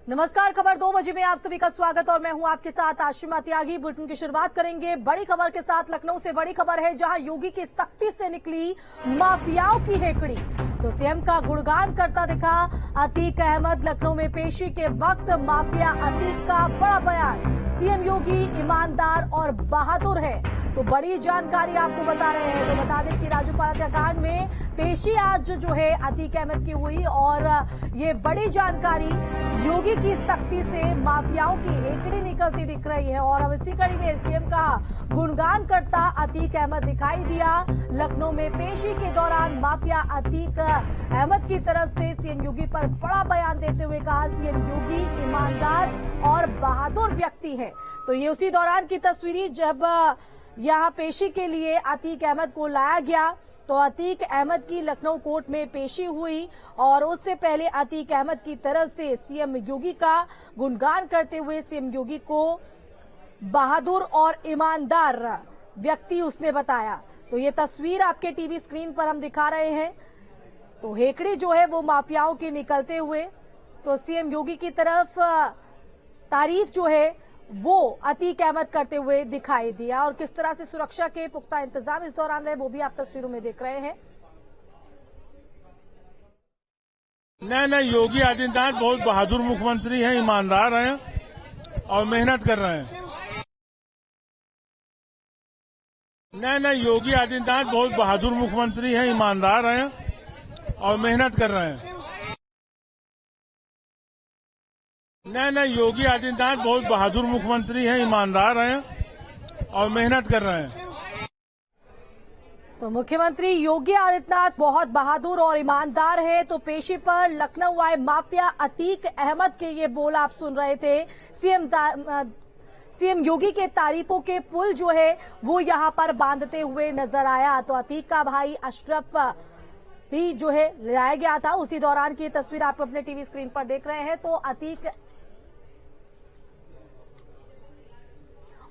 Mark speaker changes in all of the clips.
Speaker 1: नमस्कार, खबर 2 बजे में आप सभी का स्वागत और मैं हूं आपके साथ आशिमा त्यागी। बुलेटिन की शुरुआत करेंगे बड़ी खबर के साथ। लखनऊ से बड़ी खबर है, जहां योगी की सख्ती से निकली माफियाओं की हेकड़ी। तो सीएम का गुणगान करता दिखा अतीक अहमद। लखनऊ में पेशी के वक्त माफिया अतीक का बड़ा बयान। सीएम योगी ईमानदार और बहादुर है। तो बड़ी जानकारी आपको बता रहे हैं। तो बता दें कि राजूपाल हत्याकांड में पेशी आज जो है अतीक अहमद की हुई और ये बड़ी जानकारी योगी की सख्ती से माफियाओं की हेकड़ी निकलती दिख रही है। और अब इसी कड़ी में सीएम का गुणगान करता अतीक अहमद दिखाई दिया। लखनऊ में पेशी के दौरान माफिया अतीक अहमद की तरफ से सीएम योगी पर बड़ा बयान देते हुए कहा, सीएम योगी ईमानदार और बहादुर व्यक्ति है। तो ये उसी दौरान की तस्वीरें जब यहाँ पेशी के लिए अतीक अहमद को लाया गया। तो अतीक अहमद की लखनऊ कोर्ट में पेशी हुई और उससे पहले अतीक अहमद की तरफ से सीएम योगी का गुणगान करते हुए सीएम योगी को बहादुर और ईमानदार व्यक्ति उसने बताया। तो ये तस्वीर आपके टीवी स्क्रीन पर हम दिखा रहे हैं। तो हेकड़ी जो है वो माफियाओं की निकलते हुए, तो सीएम योगी की तरफ तारीफ जो है वो अतीक अहमद करते हुए दिखाई दिया। और किस तरह से सुरक्षा के पुख्ता इंतजाम इस दौरान रहे वो भी आप तस्वीरों में देख रहे हैं।
Speaker 2: नहीं, योगी आदित्यनाथ बहुत बहादुर मुख्यमंत्री हैं, ईमानदार हैं और मेहनत कर रहे हैं। नहीं, योगी आदित्यनाथ बहुत बहादुर मुख्यमंत्री हैं, ईमानदार हैं और मेहनत कर रहे हैं। नहीं, योगी आदित्यनाथ बहुत बहादुर मुख्यमंत्री हैं, ईमानदार हैं और मेहनत कर रहे हैं।
Speaker 1: तो मुख्यमंत्री योगी आदित्यनाथ बहुत बहादुर और ईमानदार है। तो पेशी पर लखनऊ आए माफिया अतीक अहमद के ये बोल आप सुन रहे थे। सीएम योगी के तारीफों के पुल जो है वो यहां पर बांधते हुए नजर आया। तो अतीक का भाई अशरफ भी जो है लाया गया था। उसी दौरान की तस्वीर आप अपने टीवी स्क्रीन पर देख रहे हैं। तो अतीक,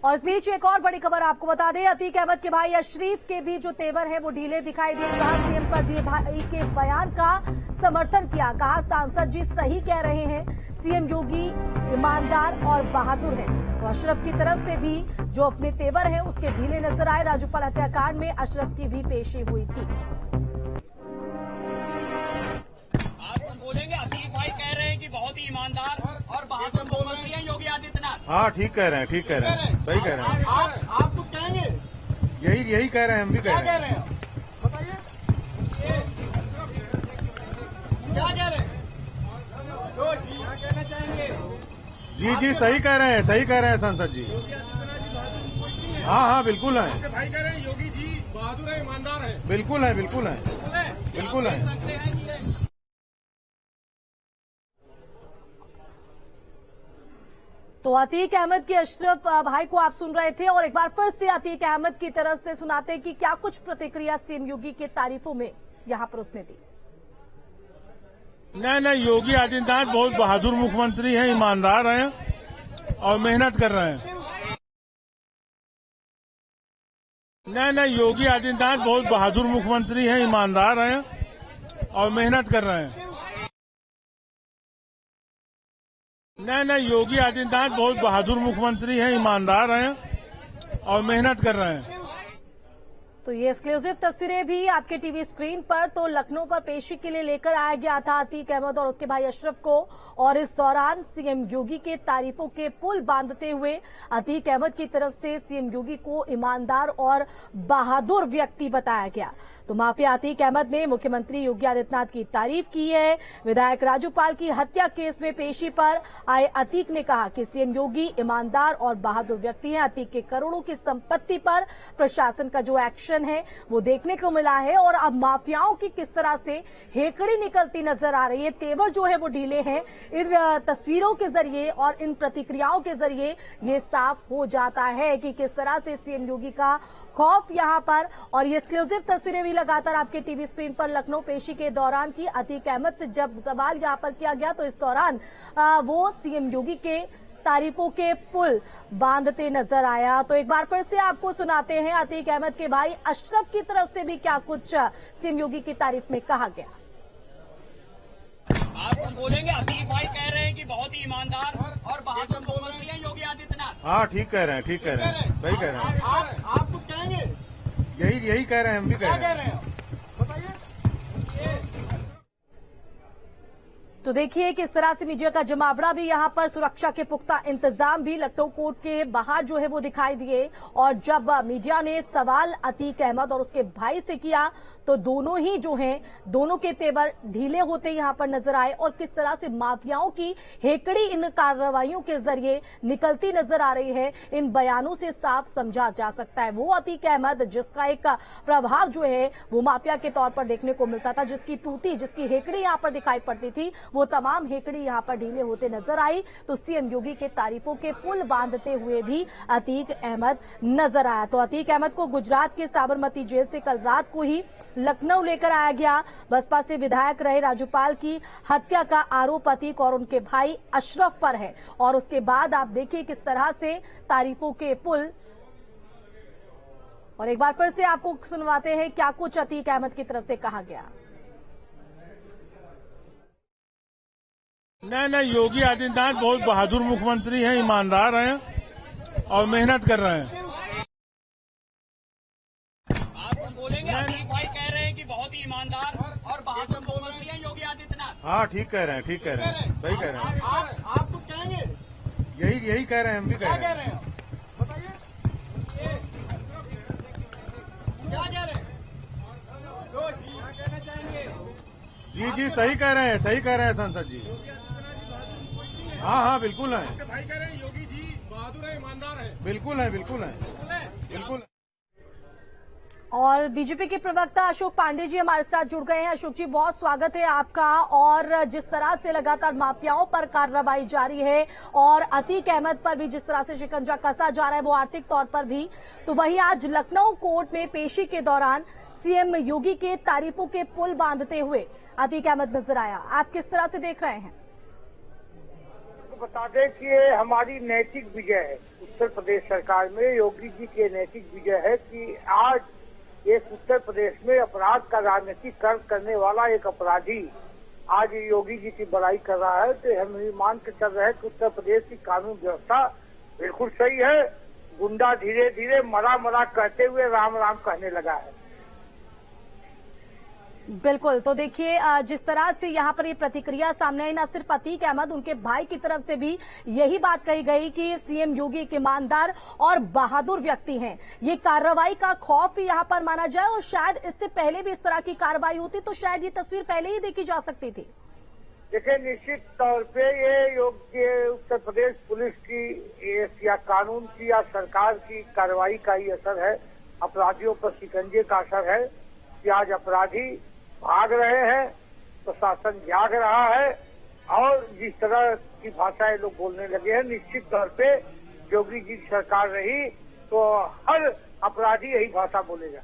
Speaker 1: और इस बीच एक और बड़ी खबर आपको बता दें, अतीक अहमद के भाई अशरीफ के भी जो तेवर है वो ढीले दिखाई दिए। जहां सीएम पर दिए भाई के बयान का समर्थन किया, कहा सांसद जी सही कह रहे हैं, सीएम योगी ईमानदार और बहादुर है। तो अशरफ की तरफ से भी जो अपने तेवर है उसके ढीले नजर आए। राजूपाल हत्याकांड में अशरफ की भी पेशी हुई थी।
Speaker 3: बोलेंगे अतीक भाई कह रहे हैं कि बहुत ही ईमानदार और बहादुर मुख्यमंत्री हैं योगी आदित्यनाथ।
Speaker 2: हाँ, ठीक कह रहे हैं, ठीक कह रहे हैं, सही कह रहे हैं।
Speaker 3: आप कुछ कहेंगे?
Speaker 2: यही कह रहे हैं, हम भी कह रहे हैं।
Speaker 3: बताइए क्या कह रहे हैं? क्या कहना चाहेंगे?
Speaker 2: जी, सही कह रहे हैं, सही कह रहे हैं सांसद जी। हाँ, बिल्कुल है।
Speaker 3: भाई कह रहे हैं योगी जी बहादुर है, ईमानदार है।
Speaker 2: बिल्कुल है, बिल्कुल है, बिल्कुल है।
Speaker 1: तो अतीक अहमद के अशरफ भाई को आप सुन रहे थे। और एक बार फिर से अतीक अहमद की तरफ से सुनाते हैं कि क्या कुछ प्रतिक्रिया सीएम योगी के तारीफों में यहां पर उसने दी।
Speaker 2: नहीं, योगी आदित्यनाथ बहुत बहादुर मुख्यमंत्री हैं, ईमानदार हैं और मेहनत कर रहे हैं। नहीं, योगी आदित्यनाथ बहुत बहादुर मुख्यमंत्री हैं, ईमानदार हैं और मेहनत कर रहे हैं। नहीं, योगी आदित्यनाथ बहुत बहादुर मुख्यमंत्री हैं, ईमानदार हैं और मेहनत कर रहे हैं।
Speaker 1: तो ये एक्सक्लूसिव तस्वीरें भी आपके टीवी स्क्रीन पर। तो लखनऊ पर पेशी के लिए लेकर आया गया था अतीक अहमद और उसके भाई अशरफ को। और इस दौरान सीएम योगी के तारीफों के पुल बांधते हुए अतीक अहमद की तरफ से सीएम योगी को ईमानदार और बहादुर व्यक्ति बताया गया। तो माफिया अतीक अहमद ने मुख्यमंत्री योगी आदित्यनाथ की तारीफ की है। विधायक राजूपाल की हत्या केस में पेशी पर आए अतीक ने कहा कि सीएम योगी ईमानदार और बहादुर व्यक्ति हैं। अतीक के करोड़ों की संपत्ति पर प्रशासन का जो एक्शन है वो देखने को मिला है। और अब माफियाओं की किस तरह से हेकड़ी निकलती नजर आ रही है, तेवर जो है वो ढीले हैं। इन तस्वीरों के जरिए और इन प्रतिक्रियाओं के जरिए ये साफ हो जाता है कि किस तरह से सीएम योगी का खौफ यहां पर। और ये एक्सक्लूसिव तस्वीरें भी लगातार आपके टीवी स्क्रीन पर लखनऊ पेशी के दौरान की। अतीक अहमद से जब सवाल यहां पर किया गया तो इस दौरान वो सीएम योगी के तारीफों के पुल बांधते नजर आया। तो एक बार फिर से आपको सुनाते हैं अतीक अहमद के भाई अशरफ की तरफ से भी क्या कुछ सीएम योगी की तारीफ में कहा गया।
Speaker 3: आप बोलेंगे अतीक भाई कह रहे हैं कि बहुत ही ईमानदार ईमानदार और बहादुर मुख्यमंत्री हैं योगी आदित्यनाथ।
Speaker 2: हाँ, ठीक कह रहे हैं, ठीक कह रहे हैं, सही कह रहे हैं।
Speaker 4: आप कुछ कहेंगे?
Speaker 2: यही कह रहे हैं, हम भी कह रहे हैं।
Speaker 4: बताइए।
Speaker 1: तो देखिए किस तरह से मीडिया का जमावड़ा भी यहां पर, सुरक्षा के पुख्ता इंतजाम भी लखनऊ कोर्ट के बाहर जो है वो दिखाई दिए। और जब मीडिया ने सवाल अतीक अहमद और उसके भाई से किया तो दोनों ही जो हैं, दोनों के तेवर ढीले होते यहां पर नजर आए। और किस तरह से माफियाओं की हेकड़ी इन कार्रवाइयों के जरिए निकलती नजर आ रही है, इन बयानों से साफ समझा जा सकता है। वो अतीक अहमद जिसका एक प्रभाव जो है वो माफिया के तौर पर देखने को मिलता था, जिसकी तूती, जिसकी हेकड़ी यहां पर दिखाई पड़ती थी, वो तमाम हेकड़ी यहां पर ढीले होते नजर आई। तो सीएम योगी के तारीफों के पुल बांधते हुए भी अतीक अहमद नजर आया। तो अतीक अहमद को गुजरात के साबरमती जेल से कल रात को ही लखनऊ लेकर आया गया। बसपा से विधायक रहे राज्यपाल की हत्या का आरोप अतीक और उनके भाई अशरफ पर है। और उसके बाद आप देखिए किस तरह से तारीफों के पुल, और एक बार फिर से आपको सुनवाते हैं क्या कुछ अतीक अहमद की तरफ से कहा गया।
Speaker 2: नहीं, योगी आदित्यनाथ बहुत बहादुर मुख्यमंत्री हैं, ईमानदार हैं और मेहनत कर रहे हैं।
Speaker 3: आप बोलेंगे, अतीक भाई कह रहे हैं कि बहुत ही ईमानदार और बहादुर मुख्यमंत्री हैं योगी आदित्यनाथ।
Speaker 2: हाँ, ठीक कह रहे हैं, ठीक कह रहे हैं, सही कह रहे हैं।
Speaker 4: आप कुछ कहेंगे?
Speaker 2: यही कह रहे हैं, हम भी कह रहे हैं।
Speaker 4: बताइए। क्या कह रहे हैं? क्या कहना चाहेंगे?
Speaker 2: जी, सही कह रहे हैं, सही कह रहे हैं सांसद जी। हाँ, बिल्कुल है।
Speaker 4: भाई कह रहे हैं योगी जी बहादुर है, ईमानदार है।
Speaker 2: बिल्कुल है, बिल्कुल।
Speaker 1: और बीजेपी के प्रवक्ता अशोक पांडे जी हमारे साथ जुड़ गए हैं। अशोक जी, बहुत स्वागत है आपका। और जिस तरह से लगातार माफियाओं पर कार्रवाई जारी है और अतीक अहमद पर भी जिस तरह से शिकंजा कसा जा रहा है वो आर्थिक तौर पर भी, तो वहीं आज लखनऊ कोर्ट में पेशी के दौरान सीएम योगी के तारीफों के पुल बांधते हुए अतीक अहमद नजर आया। आप किस तरह से देख रहे हैं?
Speaker 5: बता दें कि ये हमारी नैतिक विजय है। उत्तर प्रदेश सरकार में योगी जी की नैतिक विजय है कि आज एक उत्तर प्रदेश में अपराध का राजनीतिकरण करने वाला एक अपराधी आज योगी जी की बड़ाई कर रहा है। तो हम ये मान के चल रहे हैं कि उत्तर प्रदेश की कानून व्यवस्था बिल्कुल सही है। गुंडा धीरे धीरे मरा कहते हुए राम राम कहने लगा है।
Speaker 1: बिल्कुल। तो देखिए जिस तरह से यहाँ पर ये प्रतिक्रिया सामने आई, न सिर्फ अतीक अहमद, उनके भाई की तरफ से भी यही बात कही गई कि सीएम योगी एक ईमानदार और बहादुर व्यक्ति हैं। ये कार्रवाई का खौफ यहाँ पर माना जाए और शायद इससे पहले भी इस तरह की कार्रवाई होती तो शायद ये तस्वीर पहले ही देखी जा सकती थी।
Speaker 5: देखिए, निश्चित तौर पे ये उत्तर प्रदेश पुलिस की या कानून की या सरकार की कार्रवाई का ही असर है। अपराधियों पर शिकंजे का असर है कि आज अपराधी भाग रहे हैं, प्रशासन जाग रहा है और जिस तरह की भाषा ये लोग बोलने लगे हैं, निश्चित तौर पे योगी जी की सरकार रही तो हर अपराधी यही भाषा बोलेगा।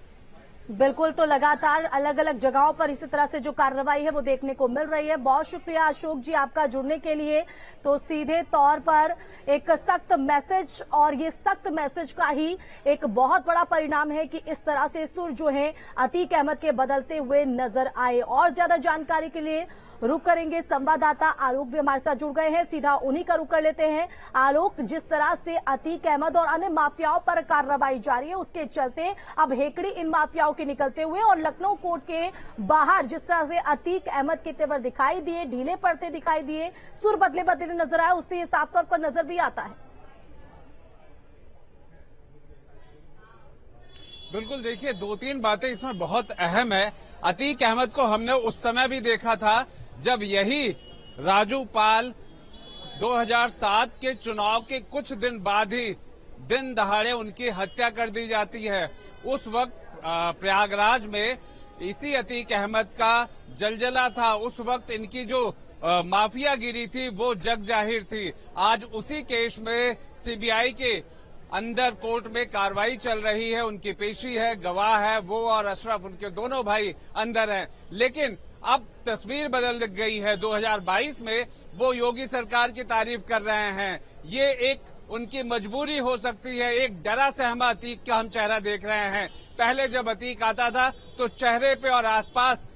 Speaker 1: बिल्कुल। तो लगातार अलग अलग जगहों पर इसी तरह से जो कार्रवाई है वो देखने को मिल रही है। बहुत शुक्रिया अशोक जी आपका जुड़ने के लिए। तो सीधे तौर पर एक सख्त मैसेज, और ये सख्त मैसेज का ही एक बहुत बड़ा परिणाम है कि इस तरह से सुर जो है अतीक अहमद के बदलते हुए नजर आए। और ज्यादा जानकारी के लिए रुक करेंगे, संवाददाता आलोक भी हमारे साथ जुड़ गए हैं, सीधा उन्हीं का रुक कर लेते हैं। आलोक, जिस तरह से अतीक अहमद और अन्य माफियाओं पर कार्रवाई जारी है उसके चलते अब हेकड़ी इन माफियाओं के निकलते हुए और लखनऊ कोर्ट के बाहर जिस तरह से अतीक अहमद के तेवर दिखाई दिए, ढीले पड़ते दिखाई दिए, सुर बदले नजर आए, उससे ये साफ तौर पर नजर भी आता है।
Speaker 6: बिल्कुल, देखिए 2-3 बातें इसमें बहुत अहम है। अतीक अहमद को हमने उस समय भी देखा था जब यही राजू पाल 2007 के चुनाव के कुछ दिन बाद ही दिन दहाड़े उनकी हत्या कर दी जाती है। उस वक्त प्रयागराज में इसी अतीक अहमद का जलजला था। उस वक्त इनकी जो माफियागिरी थी वो जग जाहिर थी। आज उसी केस में सीबीआई के अंदर कोर्ट में कार्रवाई चल रही है, उनकी पेशी है, गवाह है वो और अशरफ, उनके दोनों भाई अंदर हैं। लेकिन अब तस्वीर बदल गई है। 2022 में वो योगी सरकार की तारीफ कर रहे हैं। ये एक उनकी मजबूरी हो सकती है। एक डरा सहमा अतीक का हम चेहरा देख रहे हैं। पहले जब अतीक आता था तो चेहरे पे और आसपास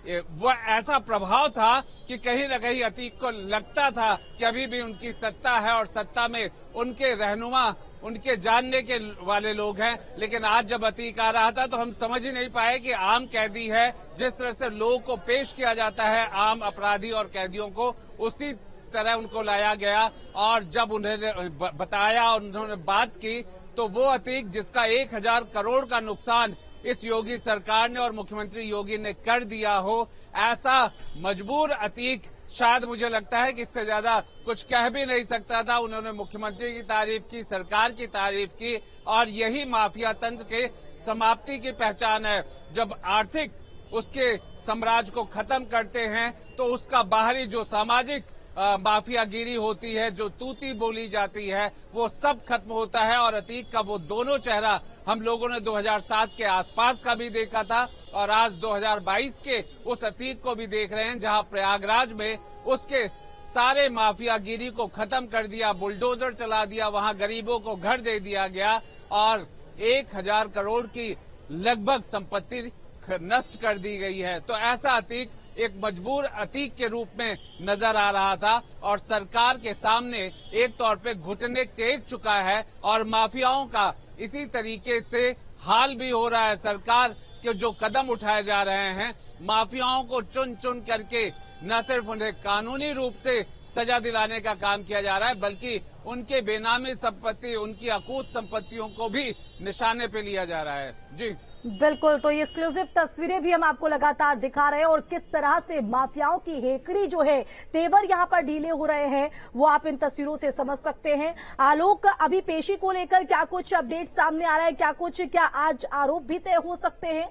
Speaker 6: वो ऐसा प्रभाव था कि कहीं न कहीं अतीक को लगता था कि अभी भी उनकी सत्ता है और सत्ता में उनके रहनुमा, उनके जानने के वाले लोग हैं। लेकिन आज जब अतीक आ रहा था तो हम समझ ही नहीं पाए कि आम कैदी है, जिस तरह से लोगों को पेश किया जाता है आम अपराधी और कैदियों को, उसी तरह उनको लाया गया। और जब उन्होंने बताया और उन्होंने बात की तो वो अतीक जिसका 1000 करोड़ का नुकसान इस योगी सरकार ने और मुख्यमंत्री योगी ने कर दिया हो, ऐसा मजबूर अतीक शायद मुझे लगता है कि इससे ज्यादा कुछ कह भी नहीं सकता था। उन्होंने मुख्यमंत्री की तारीफ की, सरकार की तारीफ की, और यही माफिया तंत्र के समाप्ति की पहचान है। जब आर्थिक उसके साम्राज्य को खत्म करते हैं तो उसका बाहरी जो सामाजिक माफियागिरी होती है, जो तूती बोली जाती है, वो सब खत्म होता है। और अतीक का वो दोनों चेहरा हम लोगों ने 2007 के आसपास का भी देखा था और आज 2022 के उस अतीक को भी देख रहे हैं, जहां प्रयागराज में उसके सारे माफियागिरी को खत्म कर दिया, बुलडोजर चला दिया, वहां गरीबों को घर दे दिया गया और 1000 करोड़ की लगभग संपत्ति नष्ट कर दी गई है। तो ऐसा अतीक एक मजबूर अतीक के रूप में नजर आ रहा था और सरकार के सामने एक तौर पे घुटने टेक चुका है और माफियाओं का इसी तरीके से हाल भी हो रहा है। सरकार के जो कदम उठाए जा रहे हैं, माफियाओं को चुन चुन करके न सिर्फ उन्हें कानूनी रूप से सजा दिलाने का काम किया जा रहा है, बल्कि उनके बेनामी संपत्ति, उनकी अकूत संपत्तियों को भी निशाने पे लिया जा रहा है। जी
Speaker 1: बिल्कुल, तो ये एक्सक्लूसिव तस्वीरें भी हम आपको लगातार दिखा रहे हैं और किस तरह से माफियाओं की हेकड़ी जो है, तेवर यहां पर ढीले हो रहे हैं, वो आप इन तस्वीरों से समझ सकते हैं। आलोक, अभी पेशी को लेकर क्या कुछ अपडेट सामने आ रहा है? क्या आज आरोप भी तय हो सकते हैं?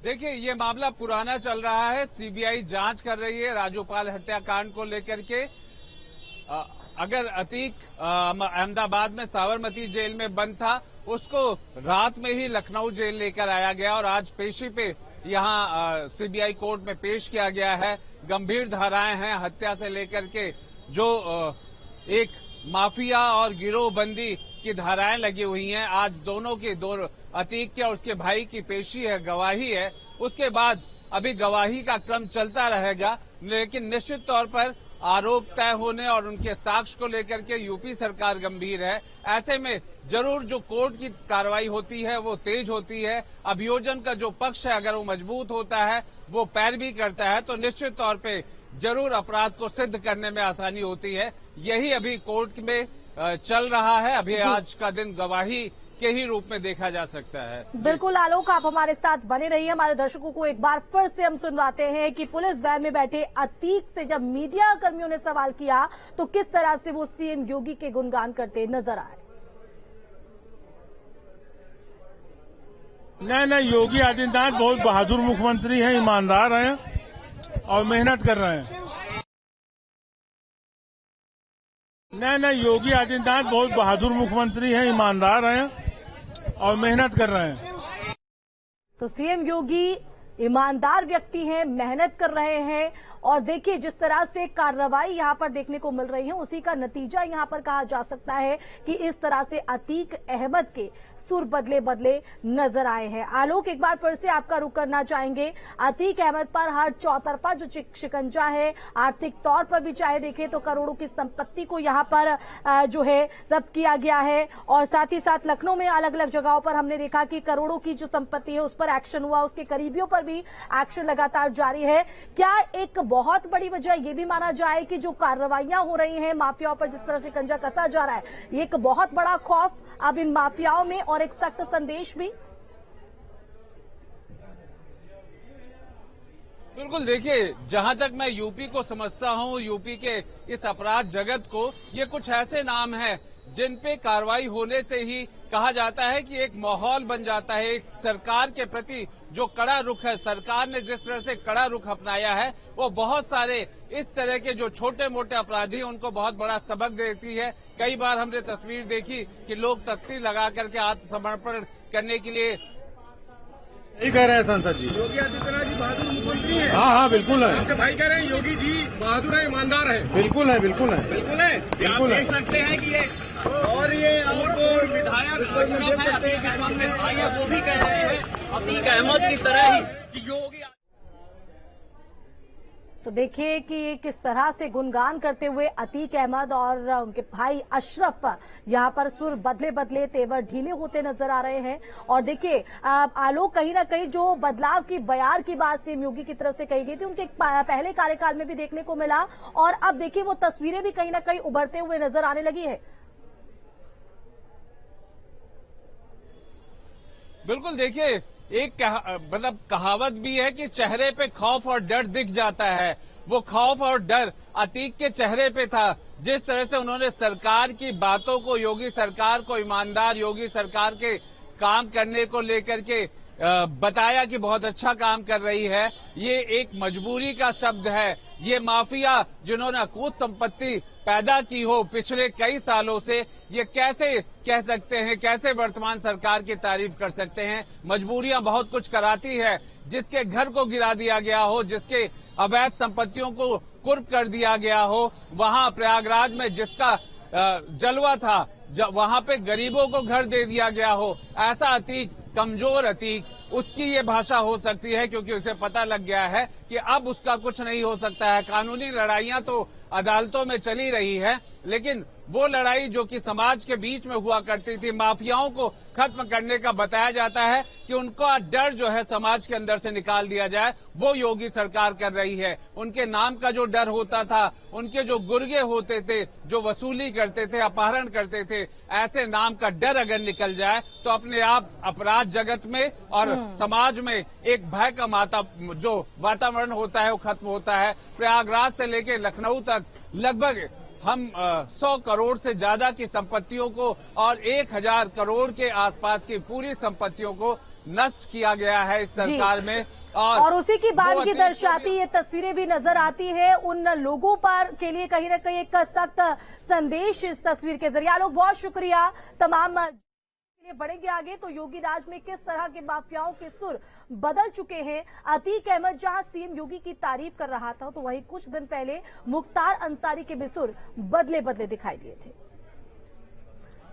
Speaker 6: देखिए, ये मामला पुराना चल रहा है, सीबीआई जांच कर रही है राजूपाल हत्याकांड को लेकर के। अगर अतीक अहमदाबाद में साबरमती जेल में बंद था, उसको रात में ही लखनऊ जेल लेकर आया गया और आज पेशी पे यहां सीबीआई कोर्ट में पेश किया गया है। गंभीर धाराएं हैं हत्या से लेकर के, जो एक माफिया और गिरोहबंदी की धाराएं लगी हुई हैं। आज दोनों अतीक के और उसके भाई की पेशी है, गवाही है। उसके बाद अभी गवाही का क्रम चलता रहेगा, लेकिन निश्चित तौर पर आरोप तय होने और उनके साक्ष्य को लेकर के यूपी सरकार गंभीर है। ऐसे में जरूर जो कोर्ट की कार्रवाई होती है वो तेज होती है। अभियोजन का जो पक्ष है, अगर वो मजबूत होता है, वो पैरवी करता है, तो निश्चित तौर पे जरूर अपराध को सिद्ध करने में आसानी होती है। यही अभी कोर्ट में चल रहा है। अभी आज का दिन गवाही के ही रूप में देखा जा सकता है।
Speaker 1: बिल्कुल आलोक, आप हमारे साथ बने रहिए। हमारे दर्शकों को एक बार फिर से हम सुनवाते हैं कि पुलिस वैन में बैठे अतीक से जब मीडिया कर्मियों ने सवाल किया तो किस तरह से वो सीएम योगी के गुणगान करते नजर आए।
Speaker 2: नहीं, योगी आदित्यनाथ बहुत बहादुर मुख्यमंत्री हैं, ईमानदार हैं और मेहनत कर रहे हैं। नहीं, योगी आदित्यनाथ बहुत बहादुर मुख्यमंत्री हैं, ईमानदार हैं और मेहनत कर रहे हैं।
Speaker 1: तो सीएम योगी ईमानदार व्यक्ति हैं, मेहनत कर रहे हैं और देखिए जिस तरह से कार्रवाई यहां पर देखने को मिल रही है, उसी का नतीजा यहां पर कहा जा सकता है कि इस तरह से अतीक अहमद के सुर बदले बदले नजर आए हैं। आलोक, एक बार फिर से आपका रुख करना चाहेंगे। अतीक अहमद पर हर चौतरफा जो शिकंजा है, आर्थिक तौर पर भी चाहे देखें तो करोड़ों की संपत्ति को यहां पर जो है जब्त किया गया है और साथ ही साथ लखनऊ में अलग अलग जगहों पर हमने देखा कि करोड़ों की जो संपत्ति है उस पर एक्शन हुआ, उसके करीबियों पर भी एक्शन लगातार जारी है। क्या एक बहुत बड़ी वजह ये भी माना जाए कि जो कार्रवाइयां हो रही हैं, माफियाओं पर जिस तरह शिकंजा कसा जा रहा है, ये एक बहुत बड़ा खौफ अब इन माफियाओं में और एक सख्त संदेश भी?
Speaker 6: बिल्कुल, देखिए, जहां तक मैं यूपी को समझता हूं, यूपी के इस अपराध जगत को, ये कुछ ऐसे नाम हैं जिन पे कार्रवाई होने से ही कहा जाता है कि एक माहौल बन जाता है। एक सरकार के प्रति जो कड़ा रुख है, सरकार ने जिस तरह से कड़ा रुख अपनाया है, वो बहुत सारे इस तरह के जो छोटे मोटे अपराधी उनको बहुत बड़ा सबक देती है। कई बार हमने तस्वीर देखी कि लोग तख्ती लगा करके आत्मसमर्पण करने के लिए।
Speaker 4: यही कह रहे हैं सांसद जी,
Speaker 7: योगी आदित्यनाथ जी बहादुर मुख्यमंत्री हैं।
Speaker 4: हाँ, बिल्कुल है।
Speaker 7: आपके भाई कह रहे हैं योगी जी बहादुर है, ईमानदार है।
Speaker 4: बिल्कुल है, बिल्कुल है,
Speaker 7: बिल्कुल है।
Speaker 4: बिल्कुल
Speaker 7: आप
Speaker 4: है।
Speaker 7: देख सकते हैं कि ये
Speaker 3: और ये और विधायक अशरफ है, अतीक अहमद मेरे भाई है, वो भी कह रहे हैं अतीक अहमद की तरह ही कि योगी।
Speaker 1: तो देखिए कि किस तरह से गुणगान करते हुए अतीक अहमद और उनके भाई अशरफ यहां पर सुर बदले बदले तेवर ढीले होते नजर आ रहे हैं। और देखिए आलोक, कहीं ना कहीं जो बदलाव की बयार की बात सीएम योगी की तरफ से कही गई थी उनके पहले कार्यकाल में भी देखने को मिला, और अब देखिए वो तस्वीरें भी कहीं ना कहीं उभरते हुए नजर आने लगी है।
Speaker 6: बिल्कुल, देखिए एक मतलब कहावत भी है कि चेहरे पे खौफ और डर दिख जाता है। वो खौफ और डर अतीक के चेहरे पे था। जिस तरह से उन्होंने सरकार की बातों को, योगी सरकार को ईमानदार, योगी सरकार के काम करने को लेकर के बताया कि बहुत अच्छा काम कर रही है, ये एक मजबूरी का शब्द है। ये माफिया जिन्होंने अकूत संपत्ति पैदा की हो पिछले कई सालों से, ये कैसे कह सकते हैं, कैसे वर्तमान सरकार की तारीफ कर सकते हैं। मजबूरियां बहुत कुछ कराती है। जिसके घर को गिरा दिया गया हो, जिसके अवैध संपत्तियों को कुर्क कर दिया गया हो, वहां प्रयागराज में जिसका जलवा था, वहां पे गरीबों को घर दे दिया गया हो, ऐसा अतीक, कमजोर अतीक, उसकी ये भाषा हो सकती है क्योंकि उसे पता लग गया है कि अब उसका कुछ नहीं हो सकता है। कानूनी लड़ाइयां तो अदालतों में चली रही है, लेकिन वो लड़ाई जो कि समाज के बीच में हुआ करती थी, माफियाओं को खत्म करने का बताया जाता है कि उनका डर जो है समाज के अंदर से निकाल दिया जाए, वो योगी सरकार कर रही है। उनके नाम का जो डर होता था, उनके जो गुर्गे होते थे, जो वसूली करते थे, अपहरण करते थे, ऐसे नाम का डर अगर निकल जाए तो अपने आप अपराध जगत में और समाज में एक भय का जो वातावरण होता है वो खत्म होता है। प्रयागराज से लेकर लखनऊ तक लगभग हम 100 करोड़ से ज्यादा की संपत्तियों को और 1000 करोड़ के आसपास की पूरी संपत्तियों को नष्ट किया गया है इस सरकार में।
Speaker 1: और उसी की बात की दर्शाती ये तस्वीरें भी नजर आती है उन लोगों पर के लिए कहीं ना कहीं एक सख्त संदेश इस तस्वीर के जरिए। लोग बहुत शुक्रिया। तमाम लिए बढ़ेंगे आगे तो योगी राज में किस तरह के माफियाओं के सुर बदल चुके हैं। अतीक अहमद जहां सीएम योगी की तारीफ कर रहा था, तो वहीं कुछ दिन पहले मुख्तार अंसारी के भी सुर बदले बदले दिखाई दिए थे।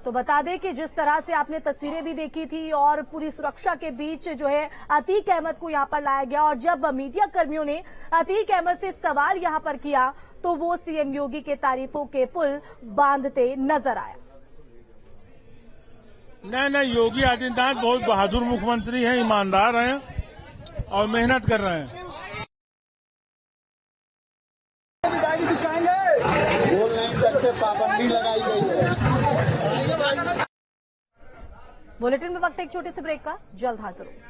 Speaker 1: तो बता दें कि जिस तरह से आपने तस्वीरें भी देखी थी और पूरी सुरक्षा के बीच जो है अतीक अहमद को यहां पर लाया गया, और जब मीडिया कर्मियों ने अतीक अहमद से सवाल यहां पर किया तो वो सीएम योगी के तारीफों के पुल बांधते नजर आया।
Speaker 2: नहीं, योगी आदित्यनाथ बहुत बहादुर मुख्यमंत्री हैं, ईमानदार हैं और मेहनत कर रहे हैं।
Speaker 8: बोल नहीं सकते, पाबंदी लगाई गई है।
Speaker 1: बुलेटिन में वक्त एक छोटे से ब्रेक का, जल्द हाजिर होंगे।